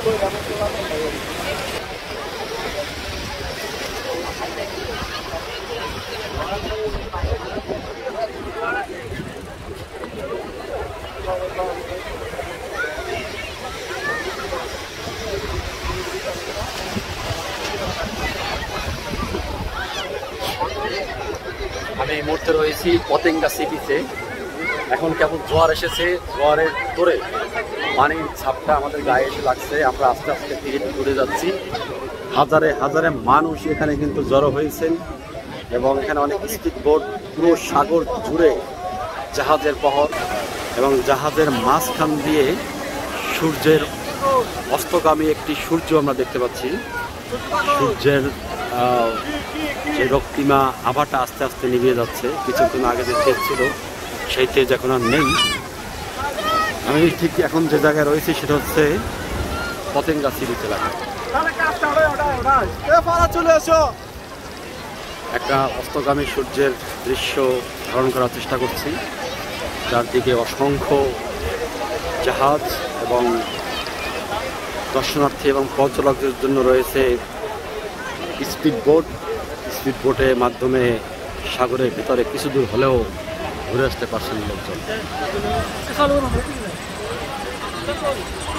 আমি এই মুহূর্তে রয়েছি পতেঙ্গা সি বিচে। এখন কেবল জোয়ার এসেছে, জোয়ারের তোরে পানির ছাপটা আমাদের গায়ে এসে লাগছে। আমরা আস্তে আস্তে ধীরে ঘুরে যাচ্ছি। হাজারে হাজারে মানুষ এখানে কিন্তু জড়ো হয়েছেন এবং এখানে অনেক স্পিড বোট, পুরো সাগর জুড়ে জাহাজের পহর এবং জাহাজের মাঝখান দিয়ে সূর্যের অস্তগামী একটি সূর্য আমরা দেখতে পাচ্ছি। সূর্যের যে রক্তিমা আভাটা আস্তে আস্তে নিভিয়ে যাচ্ছে। কিছুক্ষণ আগে যে তেজ ছিল সেই তেজ এখন আর নেই। আমি ঠিক এখন যে জায়গায় রয়েছি সেটা হচ্ছে পতেঙ্গা সি বিচ এলাকা। একটা অস্তগামী সূর্যের দৃশ্য ধারণ করার চেষ্টা করছি, যার দিকে অসংখ্য জাহাজ এবং দর্শনার্থী এবং পর্যটকদের জন্য রয়েছে স্পিড বোট। স্পিড বোটের মাধ্যমে সাগরের ভিতরে কিছু দূর হলেও ঘুরে আসতে পারছেন লোকজন।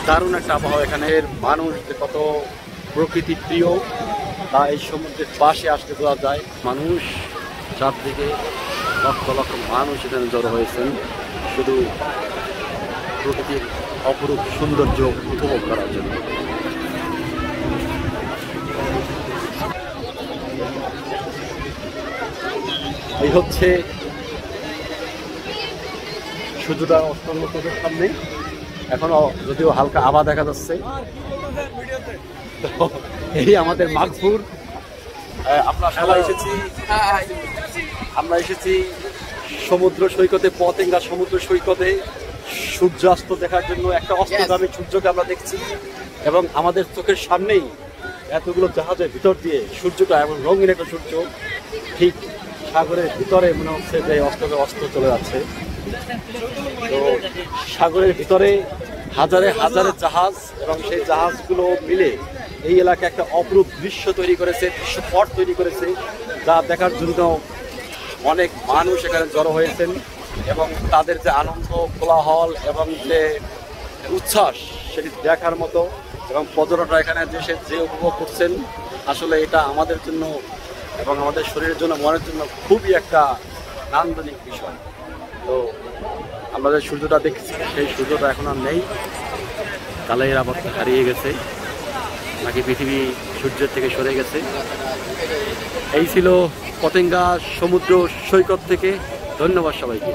দারুণ একটা আবহাওয়া। এখানের মানুষ যে কত প্রকৃতি প্রিয় তা এই সমুদ্রের পাশে আসতে বোঝা যায়। মানুষ চারদিকে লক্ষ লক্ষ মানুষ এখানে জড়ো হয়েছেন শুধু প্রকৃতির অপরূপ সৌন্দর্য উপভোগ করার জন্য। এই হচ্ছে সূর্যটা অস্তঙ্গ চোখের সামনে। এখনো যদিও হালকা আভা দেখা যাচ্ছে। এই আমাদের মাঘপুর। আমরা এসেছি সমুদ্র সৈকতে, পতেঙ্গা সমুদ্র সৈকতে সূর্যাস্ত দেখার জন্য। একটা অস্তগামী সূর্যকে আমরা দেখছি এবং আমাদের চোখের সামনেই এতগুলো জাহাজের ভিতর দিয়ে সূর্যটা এমন রঙিন একটা সূর্য, ঠিক সাগরের ভিতরে মনে হচ্ছে যে অস্ত চলে যাচ্ছে। তো সাগরের ভিতরে হাজারে হাজারে জাহাজ এবং সেই জাহাজগুলো মিলে এই এলাকায় একটা অপরূপ দৃশ্য তৈরি করেছে, দৃশ্যপট তৈরি করেছে, যা দেখার জন্য অনেক মানুষ এখানে জড়ো হয়েছেন এবং তাদের যে আনন্দ, কোলাহল এবং যে উচ্ছ্বাস সেটি দেখার মতো। এবং পর্যটকরা এখানে যে উপভোগ করছেন, আসলে এটা আমাদের জন্য এবং আমাদের শরীরের জন্য, মনের জন্য খুবই একটা নান্দনিক বিষয়। তো আমরা যে সূর্যটা দেখছি সেই সূর্যটা এখন আর নেই। কালের আবর্তে হারিয়ে গেছে, নাকি পৃথিবী সূর্যের থেকে সরে গেছে। এই ছিল পতেঙ্গা সমুদ্র সৈকত থেকে। ধন্যবাদ সবাইকে।